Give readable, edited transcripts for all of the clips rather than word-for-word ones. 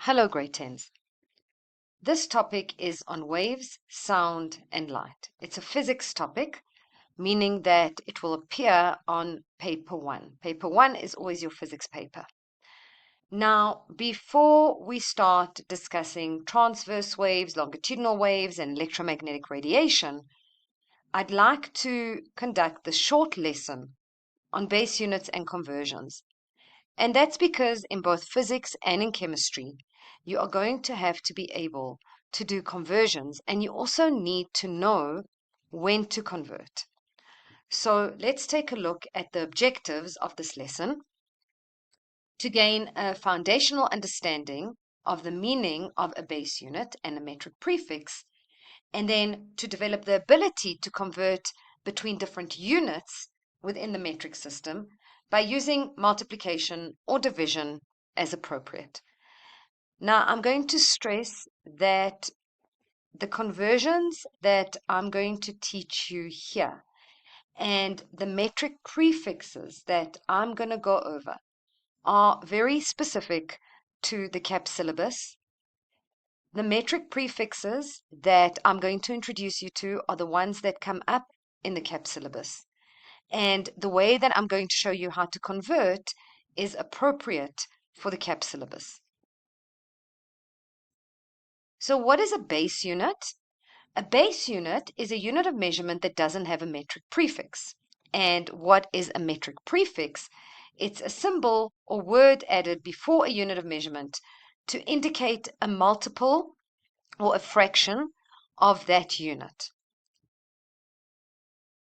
Hello, grade 10s. This topic is on waves, sound, and light. It's a physics topic, meaning that it will appear on paper 1. Paper 1 is always your physics paper. Now, before we start discussing transverse waves, longitudinal waves, and electromagnetic radiation, I'd like to conduct the short lesson on base units and conversions. And that's because in both physics and in chemistry, you are going to have to be able to do conversions, and you also need to know when to convert. So let's take a look at the objectives of this lesson to gain a foundational understanding of the meaning of a base unit and a metric prefix, and then to develop the ability to convert between different units within the metric system by using multiplication or division as appropriate. Now, I'm going to stress that the conversions that I'm going to teach you here and the metric prefixes that I'm going to go over are very specific to the CAP syllabus. The metric prefixes that I'm going to introduce you to are the ones that come up in the CAP syllabus. And the way that I'm going to show you how to convert is appropriate for the CAP syllabus. So what is a base unit? A base unit is a unit of measurement that doesn't have a metric prefix. And what is a metric prefix? It's a symbol or word added before a unit of measurement to indicate a multiple or a fraction of that unit.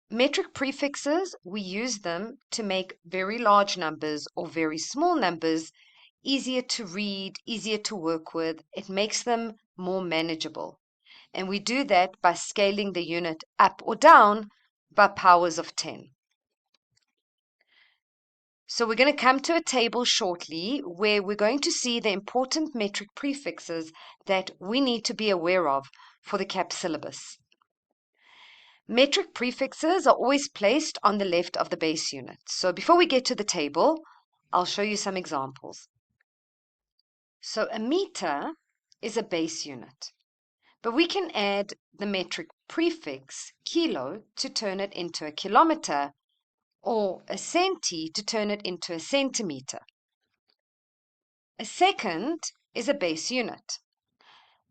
Metric prefixes, we use them to make very large numbers or very small numbers easier to read, easier to work with. It makes them more manageable. And we do that by scaling the unit up or down by powers of 10. So we're going to come to a table shortly where we're going to see the important metric prefixes that we need to be aware of for the CAP syllabus. Metric prefixes are always placed on the left of the base unit. So before we get to the table, I'll show you some examples. So a meter is a base unit, but we can add the metric prefix kilo to turn it into a kilometer, or a centi to turn it into a centimeter. A second is a base unit,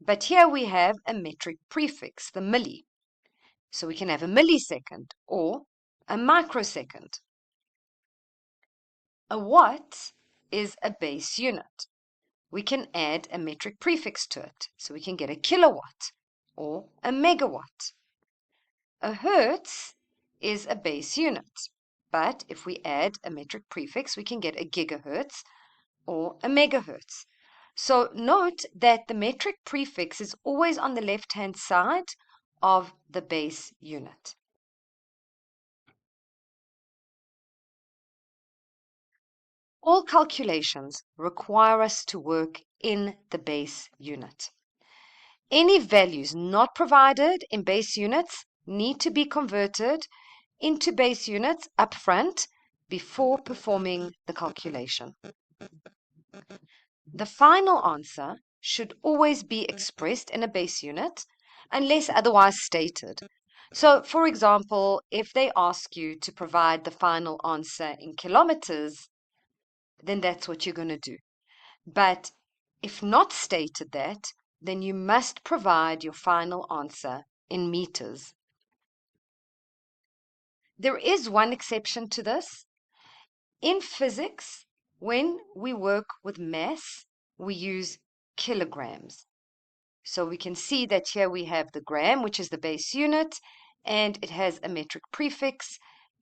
but here we have a metric prefix, the milli. So we can have a millisecond or a microsecond. A watt is a base unit. We can add a metric prefix to it, so we can get a kilowatt or a megawatt. A hertz is a base unit, but if we add a metric prefix, we can get a gigahertz or a megahertz. So note that the metric prefix is always on the left-hand side of the base unit. All calculations require us to work in the base unit. Any values not provided in base units need to be converted into base units up front before performing the calculation. The final answer should always be expressed in a base unit unless otherwise stated. So, for example, if they ask you to provide the final answer in kilometers, then that's what you're going to do. But if not stated that, then you must provide your final answer in meters. There is one exception to this. In physics, when we work with mass, we use kilograms. So we can see that here we have the gram, which is the base unit, and it has a metric prefix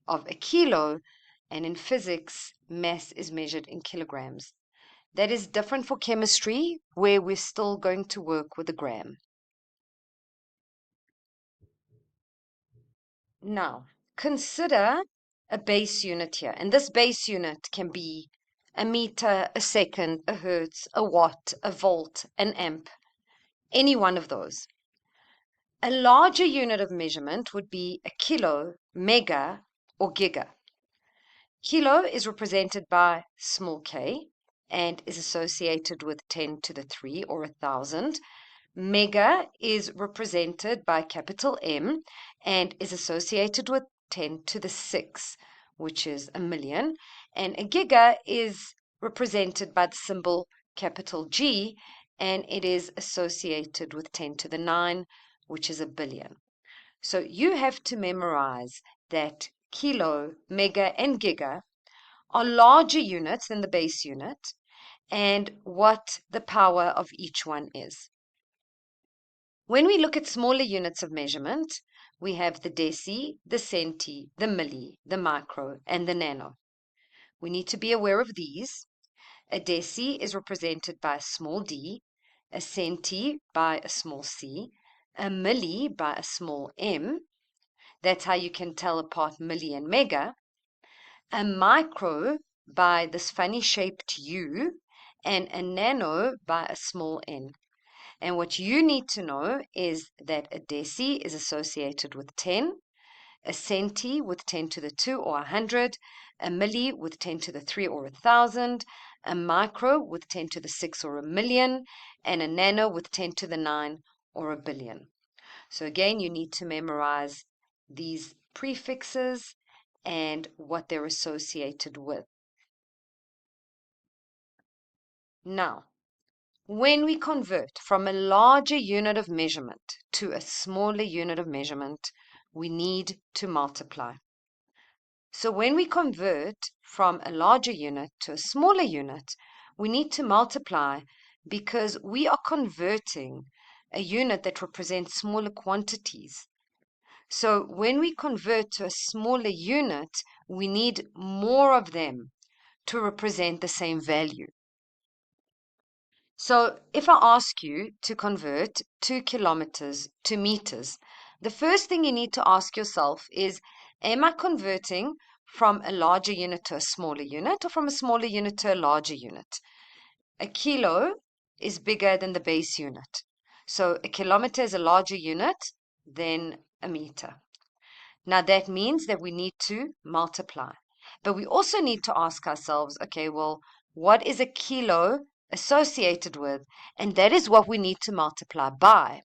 of a kilo, and in physics, mass is measured in kilograms. That is different for chemistry, where we're still going to work with a gram. Now, consider a base unit here, and this base unit can be a meter, a second, a hertz, a watt, a volt, an amp, any one of those. A larger unit of measurement would be a kilo, mega, or giga. Kilo is represented by small k, and is associated with 10 to the 3 or 1,000. Mega is represented by capital M and is associated with 10 to the 6, which is a million. And a giga is represented by the symbol capital G, and it is associated with 10 to the 9, which is a billion. So you have to memorize that kilo, mega, and giga are larger units than the base unit and what the power of each one is. When we look at smaller units of measurement, we have the deci, the centi, the milli, the micro, and the nano. We need to be aware of these. A deci is represented by a small d, a centi by a small c, a milli by a small m. That's how you can tell apart milli and mega. A micro by this funny shaped U, and a nano by a small n. And what you need to know is that a deci is associated with 10, a centi with 10 to the 2 or 100, a milli with 10 to the 3 or 1,000, a micro with 10 to the 6 or a million, and a nano with 10 to the 9 or a billion. So again, you need to memorize these prefixes and what they're associated with. Now, when we convert from a larger unit of measurement to a smaller unit of measurement, we need to multiply. So when we convert from a larger unit to a smaller unit, we need to multiply because we are converting a unit that represents smaller quantities. So when we convert to a smaller unit, we need more of them to represent the same value. So if I ask you to convert 2 kilometers to meters, the first thing you need to ask yourself is, am I converting from a larger unit to a smaller unit or from a smaller unit to a larger unit? A kilo is bigger than the base unit. So a kilometer is a larger unit than a meter. Now that means that we need to multiply. But we also need to ask ourselves, okay, well, what is a kilo associated with? And that is what we need to multiply by.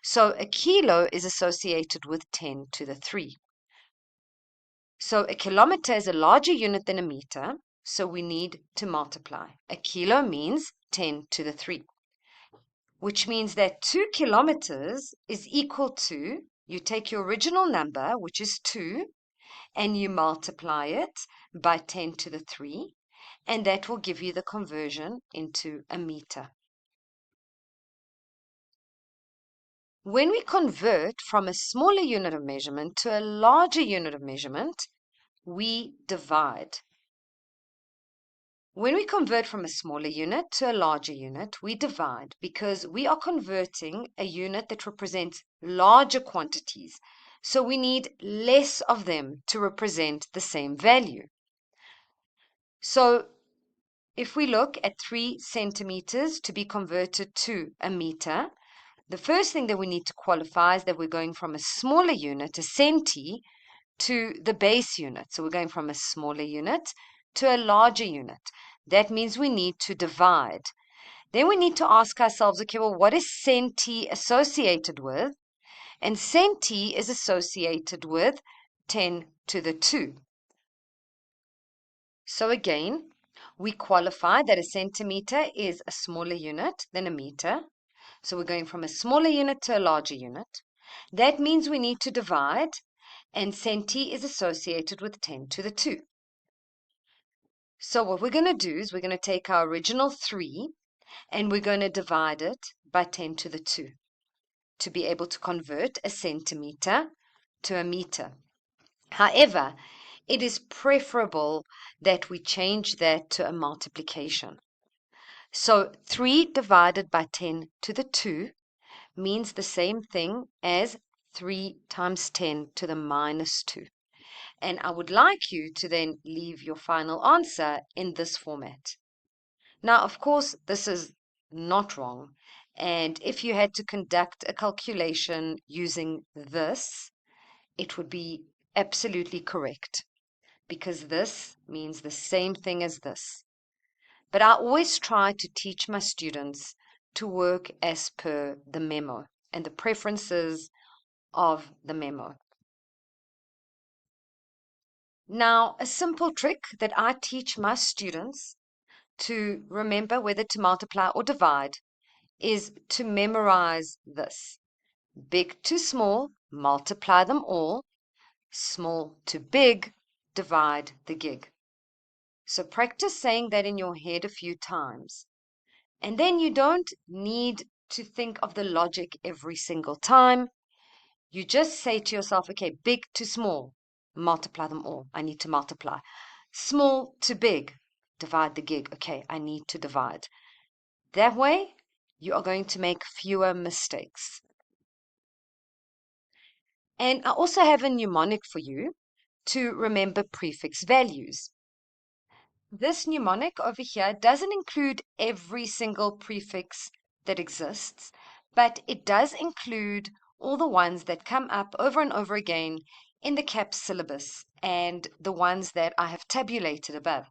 So a kilo is associated with 10 to the 3. So a kilometer is a larger unit than a meter, so we need to multiply. A kilo means 10 to the 3, which means that 2 kilometers is equal to, you take your original number, which is 2, and you multiply it by 10 to the 3, and that will give you the conversion into a meter. When we convert from a smaller unit of measurement to a larger unit of measurement, we divide. When we convert from a smaller unit to a larger unit, we divide because we are converting a unit that represents larger quantities. So we need less of them to represent the same value. So if we look at 3 centimeters to be converted to a meter, the first thing that we need to qualify is that we're going from a smaller unit, a centi, to the base unit. So we're going from a smaller unit to a larger unit. That means we need to divide. Then we need to ask ourselves, okay, well, what is centi associated with? And centi is associated with 10 to the 2. So again, we qualify that a centimeter is a smaller unit than a meter. So we're going from a smaller unit to a larger unit. That means we need to divide, and centi is associated with 10 to the 2. So what we're going to do is we're going to take our original 3 and we're going to divide it by 10 to the 2 to be able to convert a centimeter to a meter. However, it is preferable that we change that to a multiplication. So 3 divided by 10 to the 2 means the same thing as 3 times 10 to the minus 2. And I would like you to then leave your final answer in this format. Now, of course, this is not wrong. And if you had to conduct a calculation using this, it would be absolutely correct, because this means the same thing as this. But I always try to teach my students to work as per the memo and the preferences of the memo. Now, a simple trick that I teach my students to remember whether to multiply or divide is to memorize this. Big to small, multiply them all. Small to big, divide the gig. So practice saying that in your head a few times. And then you don't need to think of the logic every single time. You just say to yourself, okay, big to small, multiply them all. I need to multiply. Small to big, divide the gig. Okay, I need to divide. That way, you are going to make fewer mistakes. And I also have a mnemonic for you to remember prefix values. This mnemonic over here doesn't include every single prefix that exists, but it does include all the ones that come up over and over again in the CAPS syllabus and the ones that I have tabulated above.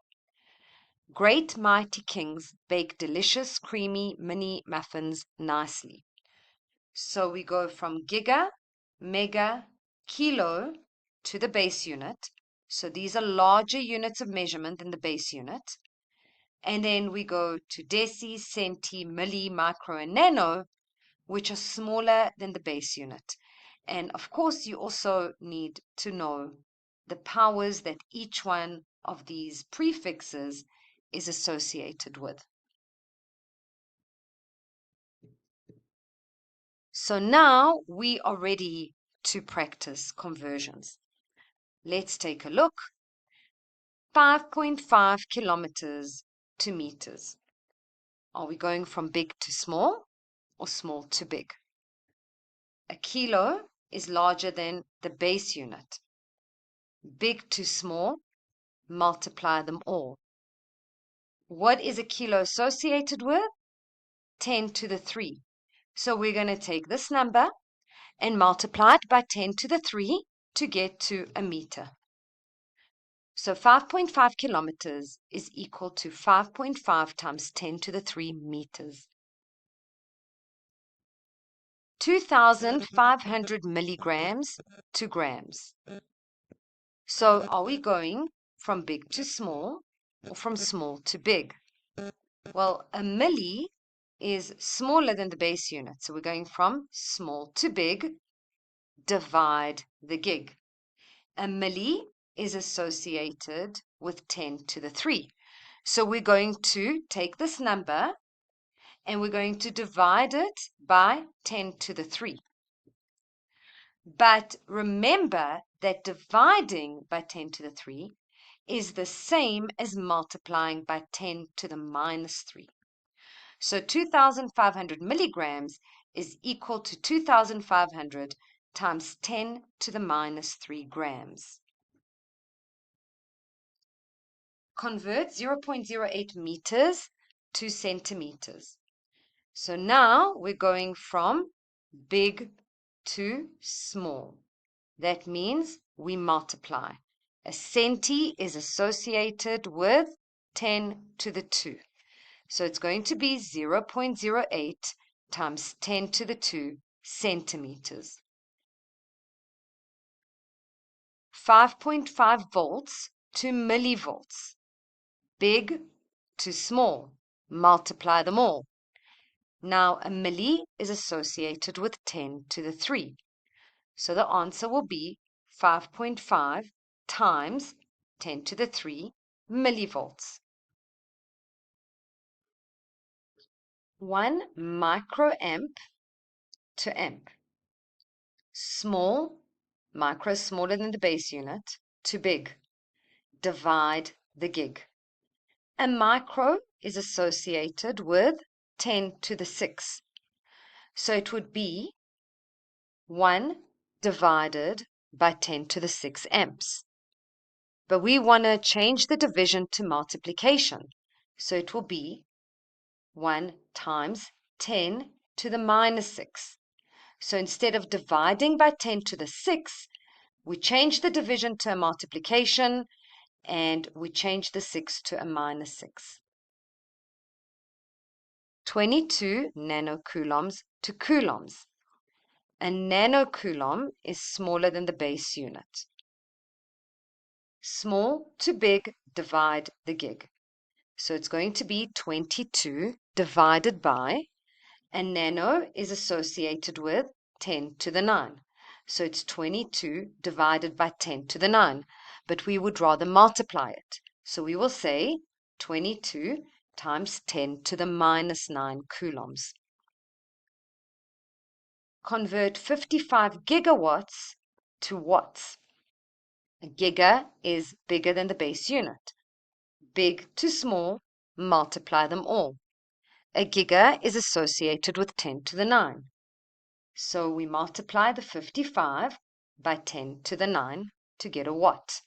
Great mighty kings bake delicious, creamy mini muffins nicely. So we go from giga, mega, kilo to the base unit. So these are larger units of measurement than the base unit. And then we go to deci, centi, milli, micro, and nano, which are smaller than the base unit. And of course, you also need to know the powers that each one of these prefixes is associated with. So now we are ready to practice conversions. Let's take a look. 5.5 kilometers to meters. Are we going from big to small or small to big? A kilo is larger than the base unit. Big to small, multiply them all. What is a kilo associated with? 10 to the 3. So we're going to take this number and multiply it by 10 to the 3 to get to a meter. So 5.5 kilometers is equal to 5.5 times 10 to the 3 meters. 2,500 milligrams to grams. So are we going from big to small or from small to big? Well, a milli is smaller than the base unit. So we're going from small to big, divide the gig. A milli is associated with 10 to the 3. So we're going to take this number and we're going to divide it by 10 to the 3. But remember that dividing by 10 to the 3 is the same as multiplying by 10 to the minus 3. So 2,500 milligrams is equal to 2,500 times 10 to the minus 3 grams. Convert 0.08 meters to centimeters. So now we're going from big to small. That means we multiply. A centi is associated with 10 to the 2. So it's going to be 0.08 times 10 to the 2 centimeters. 5.5 volts to millivolts. Big to small. Multiply them all. Now a milli is associated with 10 to the 3. So the answer will be 5.5 times 10 to the 3 millivolts. 1 microamp to amp. Small, micro smaller than the base unit, to big. Divide the gig. A micro is associated with 10 to the 6. So it would be 1 divided by 10 to the 6 amps. But we want to change the division to multiplication. So it will be 1 times 10 to the minus 6. So instead of dividing by 10 to the 6, we change the division to a multiplication and we change the 6 to a minus 6. 22 nanocoulombs to coulombs. A nanocoulomb is smaller than the base unit. Small to big, divide the gig. So it's going to be 22 divided by, and nano is associated with 10 to the 9. So it's 22 divided by 10 to the 9. But we would rather multiply it. So we will say 22 times 10 to the minus 9 coulombs. Convert 55 gigawatts to watts. A giga is bigger than the base unit. Big to small, multiply them all. A giga is associated with 10 to the 9. So we multiply the 55 by 10 to the 9 to get a watt.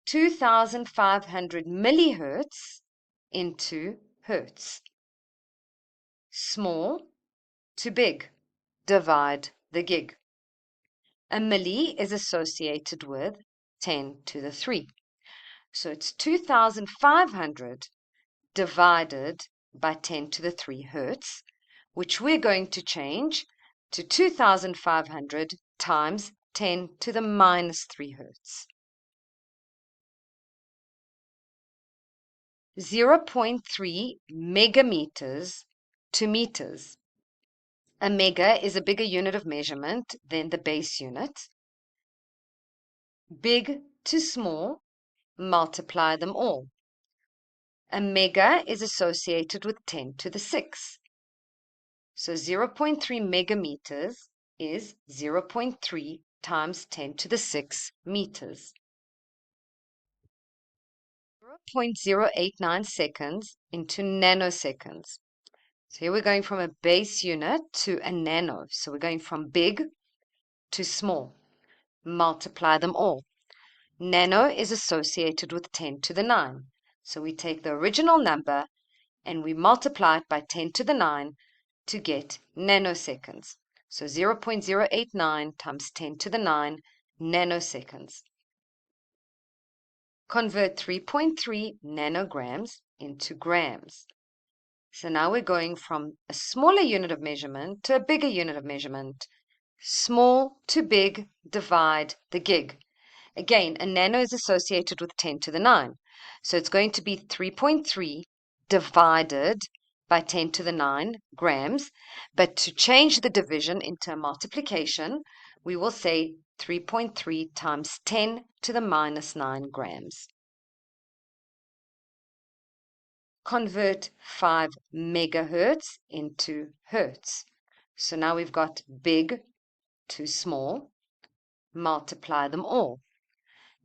2,500 millihertz into hertz. Small to big, divide the gig. A milli is associated with 10 to the 3. So it's 2,500 divided by 10 to the 3 hertz, which we're going to change to 2,500 times 10 to the minus 3 hertz. 0.3 megameters to meters. A mega is a bigger unit of measurement than the base unit. Big to small, multiply them all. A mega is associated with 10 to the 6. So 0.3 megameters is 0.3 times 10 to the 6 meters. 0.089 seconds into nanoseconds. So here we're going from a base unit to a nano. So we're going from big to small. Multiply them all. Nano is associated with 10 to the 9. So we take the original number and we multiply it by 10 to the 9 to get nanoseconds. So 0.089 times 10 to the 9 nanoseconds. Convert 3.3 nanograms into grams. So now we're going from a smaller unit of measurement to a bigger unit of measurement. Small to big, divide the gig. Again, a nano is associated with 10 to the 9. So it's going to be 3.3 divided by 10 to the 9 grams. But to change the division into a multiplication, we will say 3.3 times 10 to the minus 9 grams. Convert 5 megahertz into hertz. So now we've got big to small. Multiply them all.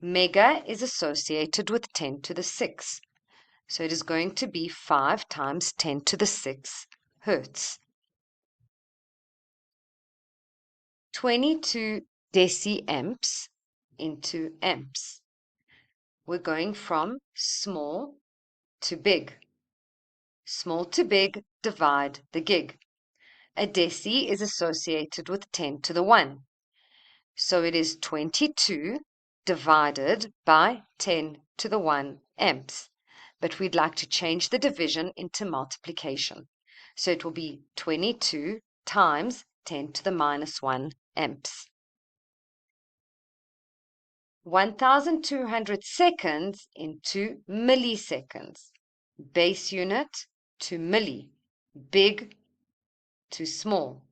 Mega is associated with 10 to the 6. So it is going to be 5 times 10 to the 6 hertz. 22 deciamps into amps. We're going from small to big. Small to big, divide the gig. A deci is associated with 10 to the 1. So it is 22 divided by 10 to the 1 amps. But we'd like to change the division into multiplication. So it will be 22 times 10 to the minus 1 amps. 1,200 seconds into milliseconds. Base unit to milli. Big to small.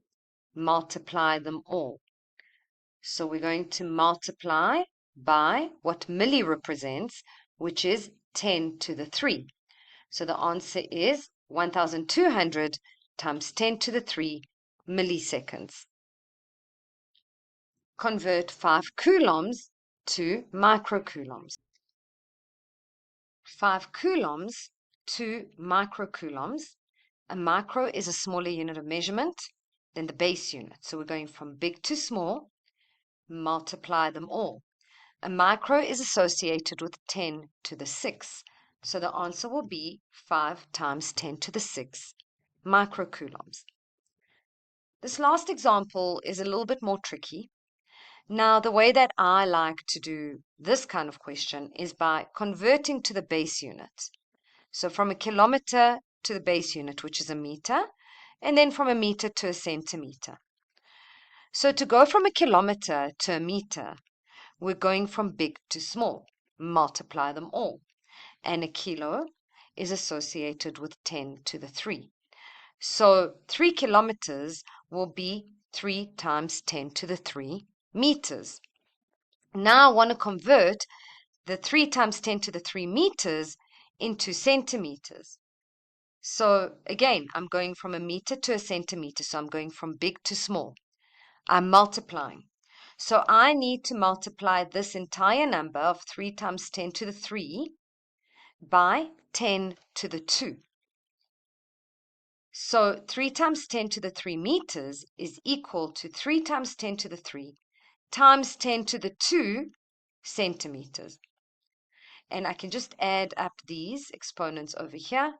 Multiply them all. So we're going to multiply by what milli represents, which is 10 to the 3. So the answer is 1,200 times 10 to the 3 milliseconds. Convert 5 coulombs to microcoulombs. 5 coulombs to microcoulombs. A micro is a smaller unit of measurement than the base unit. So we're going from big to small, multiply them all. A micro is associated with 10 to the 6. So the answer will be 5 times 10 to the 6 microcoulombs. This last example is a little bit more tricky. Now, the way that I like to do this kind of question is by converting to the base unit. So from a kilometer to the base unit, which is a meter, and then from a meter to a centimeter. So to go from a kilometer to a meter, we're going from big to small. Multiply them all. And a kilo is associated with 10 to the 3. So 3 kilometers will be 3 times 10 to the 3 meters. Now I want to convert the 3 times 10 to the 3 meters into centimeters. So again, I'm going from a meter to a centimeter. So I'm going from big to small. I'm multiplying. So I need to multiply this entire number of 3 times 10 to the 3 by 10 to the 2. So 3 times 10 to the 3 meters is equal to 3 times 10 to the 3 times 10 to the 2 centimeters. And I can just add up these exponents over here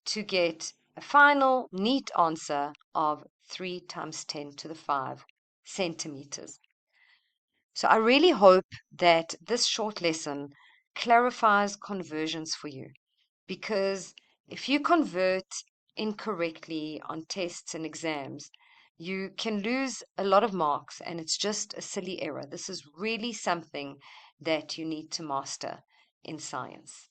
to get a final neat answer of 3 times 10 to the 5 centimeters. So I really hope that this short lesson clarifies conversions for you, because if you convert incorrectly on tests and exams, you can lose a lot of marks, and it's just a silly error. This is really something that you need to master in science.